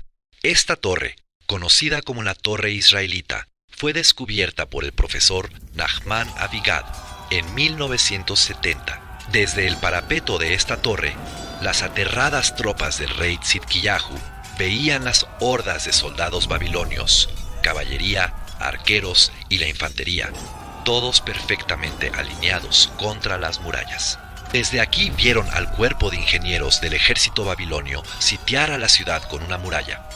Esta torre, conocida como la Torre Israelita, fue descubierta por el profesor Nachman Avigad en 1970. Desde el parapeto de esta torre, las aterradas tropas del rey Tzidkiyahu veían las hordas de soldados babilonios, caballería, arqueros y la infantería, todos perfectamente alineados contra las murallas. Desde aquí vieron al cuerpo de ingenieros del ejército babilonio sitiar a la ciudad con una muralla.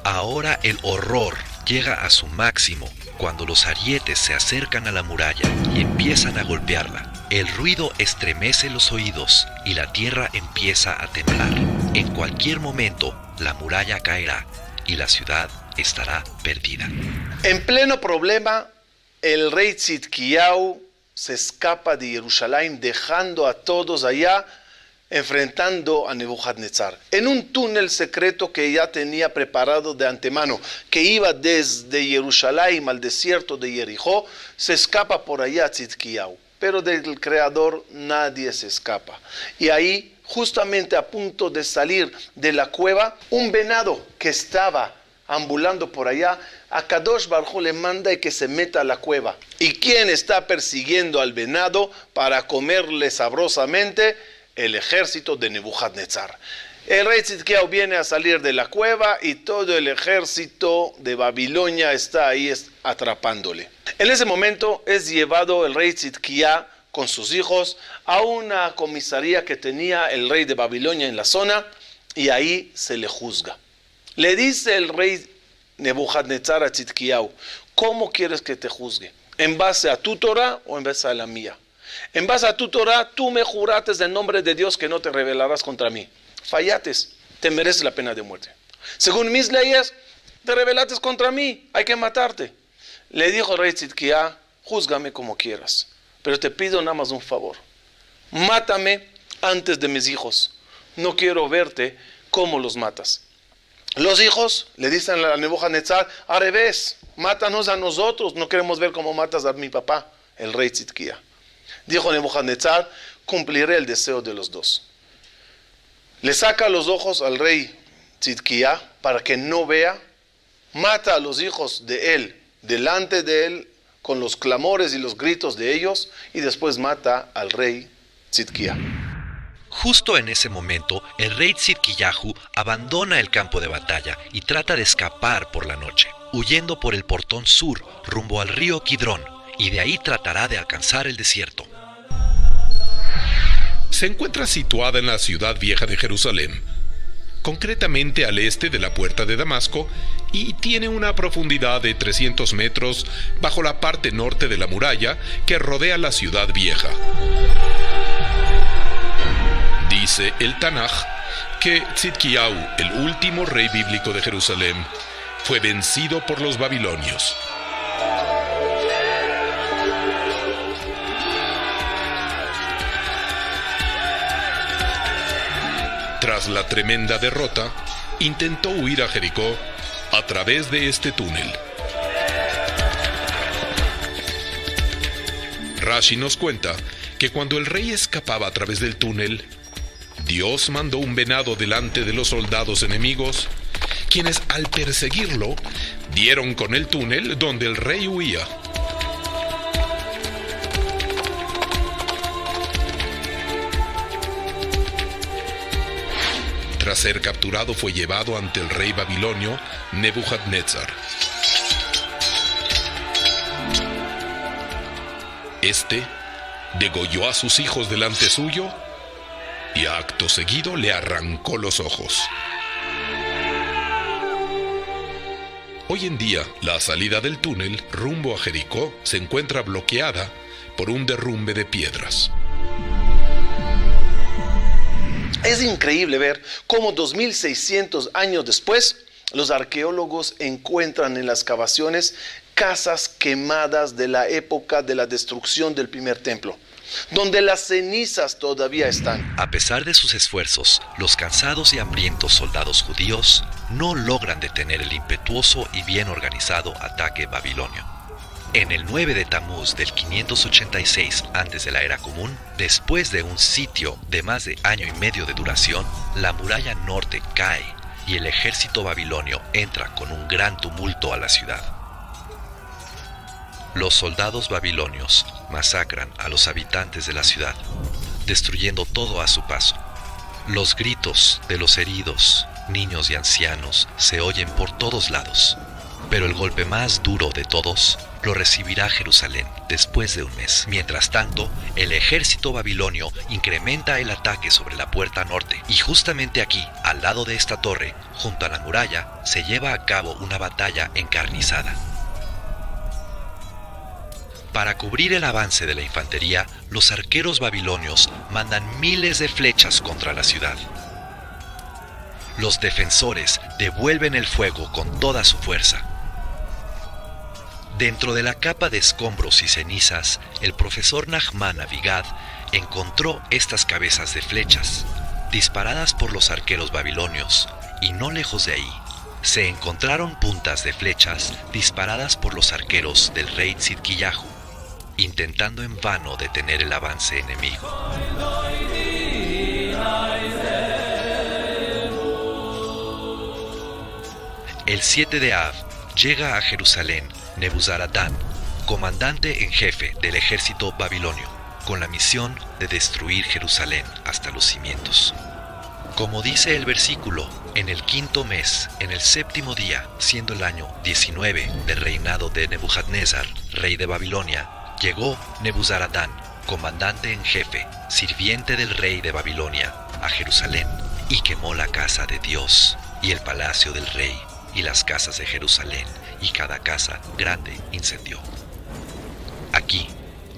Ahora el horror llega a su máximo cuando los arietes se acercan a la muralla y empiezan a golpearla. El ruido estremece los oídos y la tierra empieza a temblar. En cualquier momento, la muralla caerá y la ciudad estará perdida. En pleno problema, el rey Tzidkiyahu se escapa de Jerusalén, dejando a todos allá, enfrentando a Nebuchadnezzar. En un túnel secreto que ya tenía preparado de antemano, que iba desde Jerusalén al desierto de Jericó, se escapa por allá Tzidkiyahu. Pero del Creador nadie se escapa. Y ahí, justamente a punto de salir de la cueva, un venado que estaba ambulando por allá, a Kadosh Baruj Hu le manda que se meta a la cueva. ¿Y quién está persiguiendo al venado para comerle sabrosamente? El ejército de Nebuchadnezzar. El rey Tzidkiyahu viene a salir de la cueva y todo el ejército de Babilonia está ahí atrapándole. En ese momento es llevado el rey Tzidkiyahu con sus hijos a una comisaría que tenía el rey de Babilonia en la zona, y ahí se le juzga. Le dice el rey Nebuchadnezzar a Tzidkiyahu: ¿cómo quieres que te juzgue? ¿En base a tu Torah o en base a la mía? En base a tu Torah, tú me jurates en nombre de Dios que no te rebelarás contra mí. Fallates, te mereces la pena de muerte. Según mis leyes, te rebelates contra mí, hay que matarte. Le dijo el rey Tzidkiyahu: júzgame como quieras, pero te pido nada más un favor. Mátame antes de mis hijos. No quiero verte cómo los matas. Los hijos le dicen a Nebuchadnezzar: al revés, mátanos a nosotros, no queremos ver cómo matas a mi papá, el rey Tzidkiyahu. Dijo Nebuchadnezzar: cumpliré el deseo de los dos. Le saca los ojos al rey Tzidkiyahu para que no vea, mata a los hijos de él, delante de él, con los clamores y los gritos de ellos, y después mata al rey Tzidkiyahu. Justo en ese momento, el rey Tzidkiyahu abandona el campo de batalla y trata de escapar por la noche, huyendo por el portón sur rumbo al río Kidrón, y de ahí tratará de alcanzar el desierto. Se encuentra situada en la ciudad vieja de Jerusalén, concretamente al este de la puerta de Damasco, y tiene una profundidad de 300 metros bajo la parte norte de la muralla que rodea la ciudad vieja. Dice el Tanaj que Tzidkiyahu, el último rey bíblico de Jerusalén, fue vencido por los babilonios. Tras la tremenda derrota, intentó huir a Jericó a través de este túnel. Rashi nos cuenta que cuando el rey escapaba a través del túnel, Dios mandó un venado delante de los soldados enemigos, quienes al perseguirlo, dieron con el túnel donde el rey huía. Tras ser capturado, fue llevado ante el rey babilonio Nebuchadnezzar. Este degolló a sus hijos delante suyo y acto seguido le arrancó los ojos. Hoy Hoy en día, la salida del túnel rumbo a Jericó se encuentra bloqueada por un derrumbe de piedras. Es increíble ver cómo 2600 años después, los arqueólogos encuentran en las excavaciones casas quemadas de la época de la destrucción del primer templo, donde las cenizas todavía están. A pesar de sus esfuerzos, los cansados y hambrientos soldados judíos no logran detener el impetuoso y bien organizado ataque babilonio. En el 9 de Tamuz del 586 antes de la era común, después de un sitio de más de año y medio de duración, la muralla norte cae y el ejército babilonio entra con un gran tumulto a la ciudad. Los soldados babilonios masacran a los habitantes de la ciudad, destruyendo todo a su paso. Los gritos de los heridos, niños y ancianos se oyen por todos lados, pero el golpe más duro de todos lo recibirá Jerusalén después de un mes. Mientras tanto, el ejército babilonio incrementa el ataque sobre la puerta norte y justamente aquí, al lado de esta torre, junto a la muralla, se lleva a cabo una batalla encarnizada. Para cubrir el avance de la infantería, los arqueros babilonios mandan miles de flechas contra la ciudad. Los defensores devuelven el fuego con toda su fuerza. Dentro de la capa de escombros y cenizas, el profesor Nachman Avigad encontró estas cabezas de flechas, disparadas por los arqueros babilonios, y no lejos de ahí, se encontraron puntas de flechas disparadas por los arqueros del rey Tzidkiyahu, intentando en vano detener el avance enemigo. El 7 de Av llega a Jerusalén Nebuzaradán, comandante en jefe del ejército babilonio, con la misión de destruir Jerusalén hasta los cimientos. Como dice el versículo, en el 5.º mes, en el 7º día, siendo el año 19 del reinado de Nebuchadnezzar, rey de Babilonia, llegó Nebuzaradán, comandante en jefe, sirviente del rey de Babilonia, a Jerusalén, y quemó la casa de Dios, y el palacio del rey, y las casas de Jerusalén, y cada casa grande incendió. Aquí,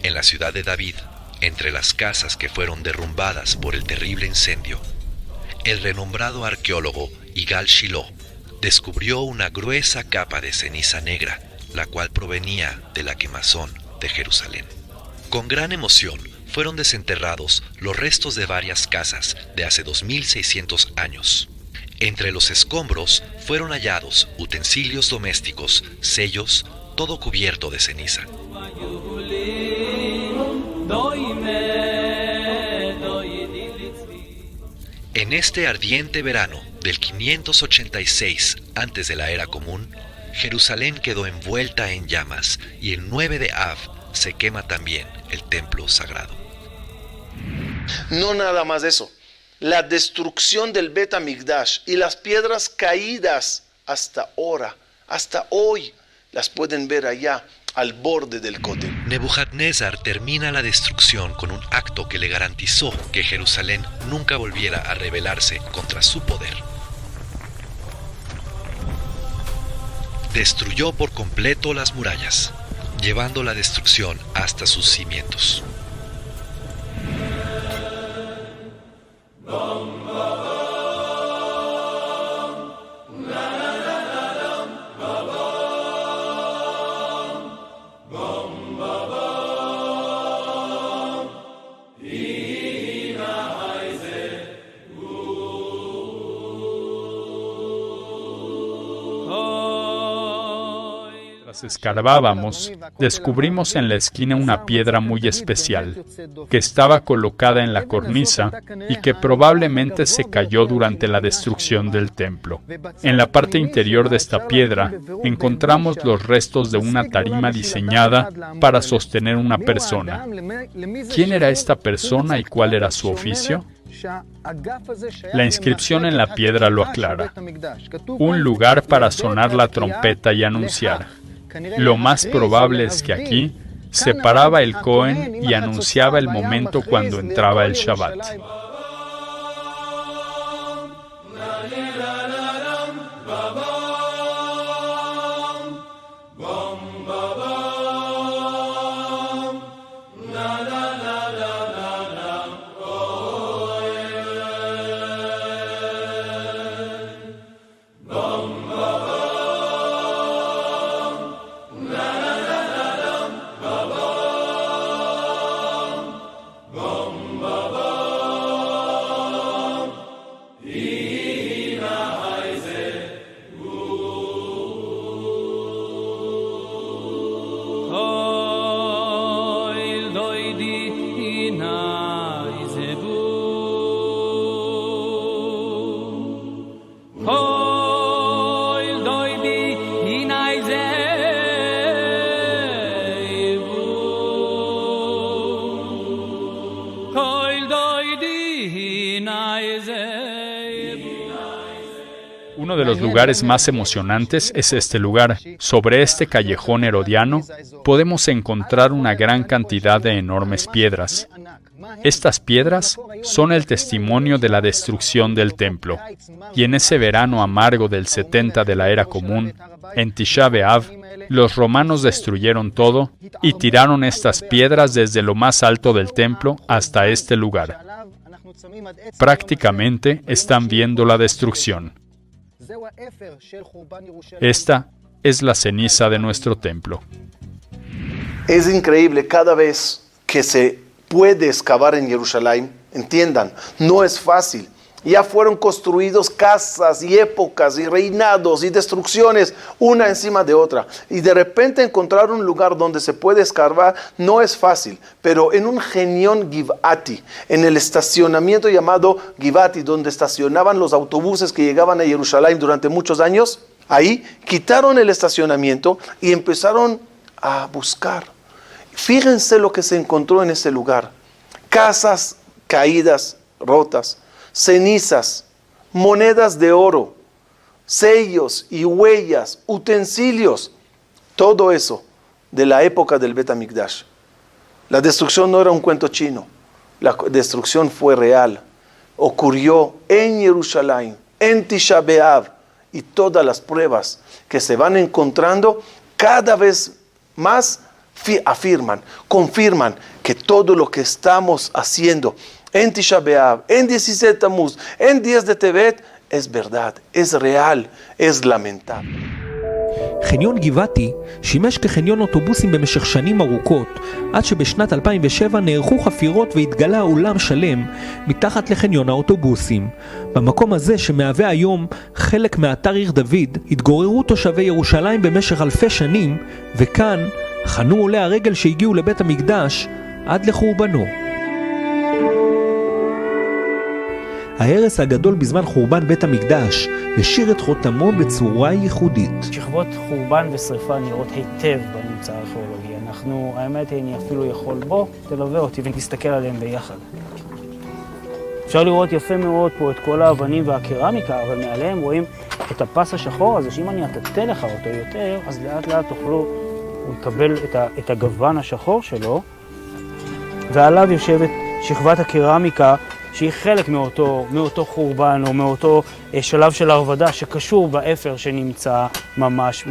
en la ciudad de David, entre las casas que fueron derrumbadas por el terrible incendio, el renombrado arqueólogo Yigal Shiloh descubrió una gruesa capa de ceniza negra, la cual provenía de la quemazón de Jerusalén. Con gran emoción fueron desenterrados los restos de varias casas de hace 2600 años. Entre los escombros fueron hallados utensilios domésticos, sellos, todo cubierto de ceniza. En este ardiente verano del 586 antes de la era común, Jerusalén quedó envuelta en llamas y el 9 de Av se quema también el templo sagrado. No nada más eso. La destrucción del Bet HaMikdash y las piedras caídas hasta ahora, hasta hoy, las pueden ver allá al borde del Kotel. Nebuchadnezzar termina la destrucción con un acto que le garantizó que Jerusalén nunca volviera a rebelarse contra su poder. Destruyó por completo las murallas, llevando la destrucción hasta sus cimientos. Escarbábamos, descubrimos en la esquina una piedra muy especial, que estaba colocada en la cornisa y que probablemente se cayó durante la destrucción del templo. En la parte interior de esta piedra encontramos los restos de una tarima diseñada para sostener una persona. ¿Quién era esta persona y cuál era su oficio? La inscripción en la piedra lo aclara: un lugar para sonar la trompeta y anunciar. Lo más probable es que aquí se paraba el Cohen y anunciaba el momento cuando entraba el Shabbat. Uno de los lugares más emocionantes es este lugar. Sobre este callejón herodiano podemos encontrar una gran cantidad de enormes piedras. Estas piedras son el testimonio de la destrucción del templo. Y en ese verano amargo del 70 de la era común, en Tisha B'Av, los romanos destruyeron todo y tiraron estas piedras desde lo más alto del templo hasta este lugar. Prácticamente están viendo la destrucción. Esta es la ceniza de nuestro templo. Es increíble cada vez que se puede excavar en Jerusalén. Entiendan, no es fácil. Ya fueron construidos casas y épocas y reinados y destrucciones una encima de otra. Y de repente encontrar un lugar donde se puede escarbar no es fácil. Pero en un Genión Givati, en el estacionamiento llamado Givati, donde estacionaban los autobuses que llegaban a Jerusalén durante muchos años, ahí quitaron el estacionamiento y empezaron a buscar. Fíjense lo que se encontró en ese lugar. Casas caídas, rotas. Cenizas, monedas de oro, sellos y huellas, utensilios, todo eso de la época del Bet HaMikdash. La destrucción no era un cuento chino, la destrucción fue real, ocurrió en Jerusalén, en Tisha B'Av, y todas las pruebas que se van encontrando cada vez más afirman, confirman que todo lo que estamos haciendo en Tisha B'Av, en 17 Tammuz, en 10 de Tevet, es verdad, es real, es lamentable. חניון גבעתי שימש כחניון אוטובוסים במשך שנים ארוכות, עד שבשנת 2007 נערכו חפירות והתגלה אולם שלם מתחת לחניון האוטובוסים. במקום הזה שמהווה היום חלק מאתר עיר דוד, התגוררו תושבי ירושלים במשך אלפי שנים, וכאן חנו עולי הרגל שהגיעו לבית המקדש עד לחורבנו. ההרס הגדול בזמן חורבן בית המקדש השאיר את חותמו בצורה ייחודית. שכבות חורבן ושריפה נראות היטב בממצא הארכיאולוגי. האמת היא, אני אפילו יכול בו, תלווה אותי ותסתכל עליהם ביחד. אפשר לראות יפה מאוד פה את כל האבנים והקרמיקה, אבל מעליהם רואים את הפס השחור הזה, שאם אני אטטה לך אותו יותר, אז לאט לאט תוכלו, הוא יקבל את הגוון השחור שלו, ועליו יושבת שכבת הקרמיקה, שהיא חלק מאותו חורבן או מאותו שלב של הרבדה שקשור באפר שנמצא ממש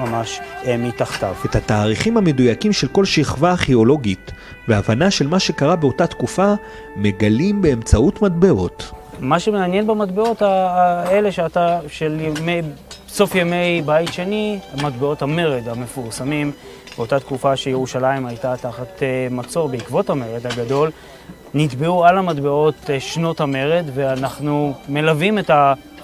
מתחתיו. את התאריכים המדויקים של כל שכבה ארכיאולוגית והבנה של מה שקרה באותה תקופה מגלים באמצעות מטבעות. מה שמעניין במטבעות האלה של סוף ימי בית שני, מטבעות המרד המפורסמים, באותה תקופה שירושלים הייתה תחת מצור בעקבות המרד הגדול, נטבעו על המטבעות שנות המרד, ואנחנו מלווים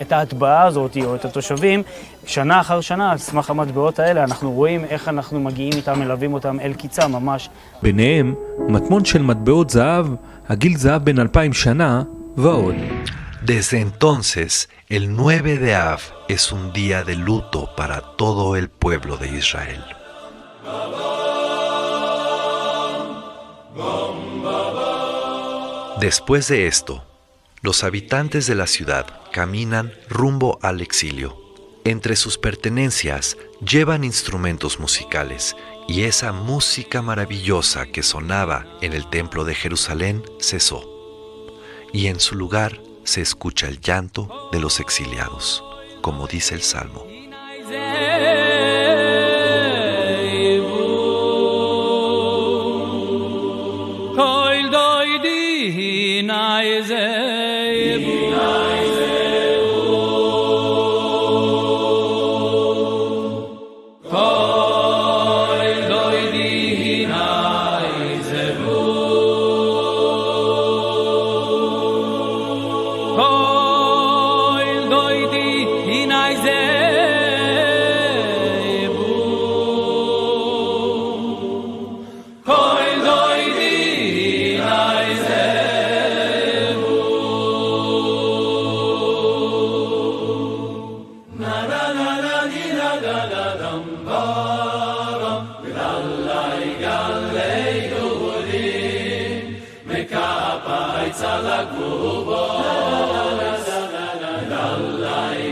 את ההטבעה הזאת או את התושבים שנה אחר שנה על סמך המטבעות האלה. אנחנו רואים איך אנחנו מגיעים איתם, מלווים אותם אל קיצה ממש. ביניהם מטמון של מטבעות זהב, הגיל זהב בין 2000 שנה ועוד. Desde entonces, el 9 de Av es un día de luto para todo el pueblo de Israel. Después de esto, los habitantes de la ciudad caminan rumbo al exilio. Entre sus pertenencias llevan instrumentos musicales, y esa música maravillosa que sonaba en el templo de Jerusalén cesó, y en su lugar se escucha el llanto de los exiliados, como dice el Salmo.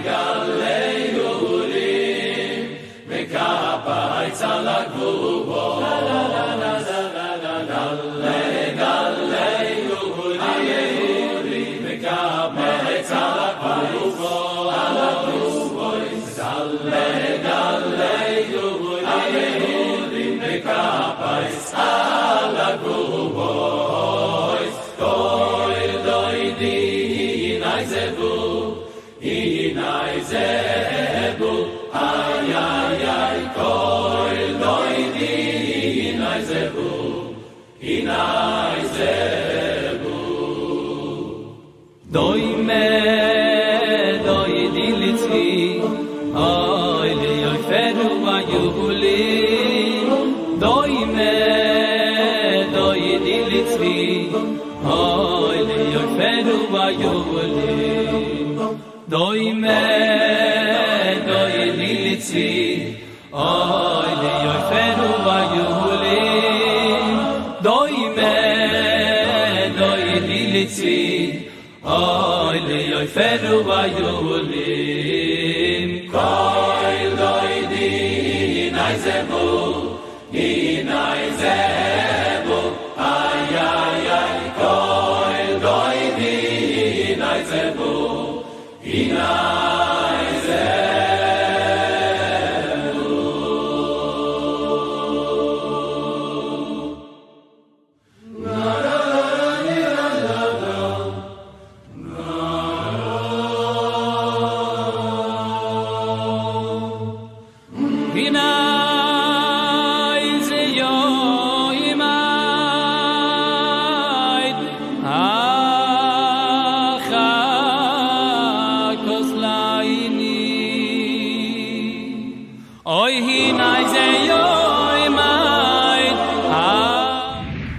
Galeinu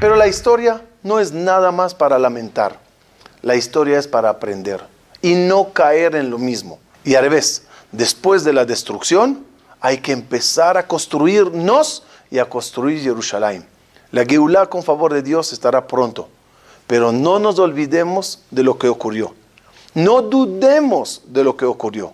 Pero la historia no es nada más para lamentar. La historia es para aprender y no caer en lo mismo. Y al revés, después de la destrucción, hay que empezar a construirnos y a construir Jerusalén. La Geulá, con favor de Dios, estará pronto. Pero no nos olvidemos de lo que ocurrió. No dudemos de lo que ocurrió.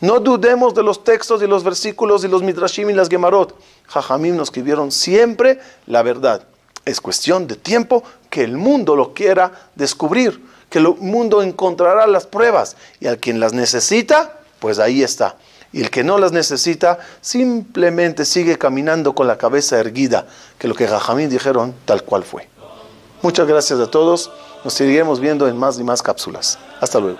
No dudemos de los textos y los versículos y los midrashim y las gemarot. Jajamim nos escribieron siempre la verdad. Es cuestión de tiempo que el mundo lo quiera descubrir, que el mundo encontrará las pruebas, y al quien las necesita, pues ahí está. Y el que no las necesita, simplemente sigue caminando con la cabeza erguida, que lo que Jajamim dijeron tal cual fue. Muchas gracias a todos, nos seguiremos viendo en más y más cápsulas. Hasta luego.